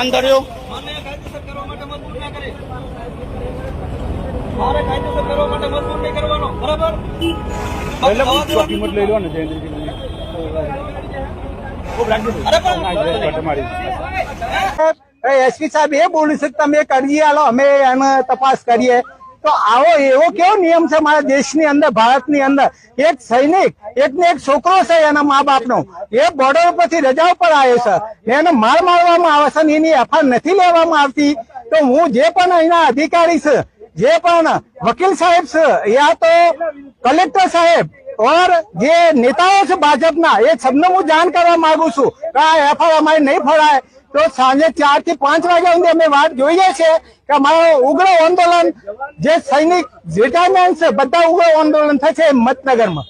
અંદર મારે કાયદેસર કરવા માટે મજબૂર નહીં કરવાનો, બરાબર? લઈ લો ને એસપી સાહેબ એ બોલ્યું છે કે તમે એક અરજી આલો, અમે એને તપાસ કરીએ. તો આવો એવો કેવો નિયમ છે મારા દેશની અંદર, ભારતની અંદર? એક સૈનિક, એક ને એક છોકરો છે એના મા બાપનો, એ બોર્ડર પરથી રજા ઉપર આવે છે, એને માર મારવામાં આવે છે ને એની એફઆઈઆર નથી લેવામાં આવતી. તો હું જે પણ અહીંના અધિકારી છે, જે પણ વકીલ સાહેબ છે, યા તો કલેક્ટર સાહેબ और જે નેતાઓ છે ભાજપના, એ સબને હું જાણ કરવા માંગુ છું કે આ એફઆઈઆર અમારી નહીં ફળાય તો સાંજે 4 થી 5 વાગ્યા સુધી અમે વાત જોઈએ છે કે અમારું ઉગ્ર આંદોલન, જે સૈનિક રિટાયરમેન્ટ છે બધા ઉગ્ર આંદોલન થશે હિંમતનગરમાં.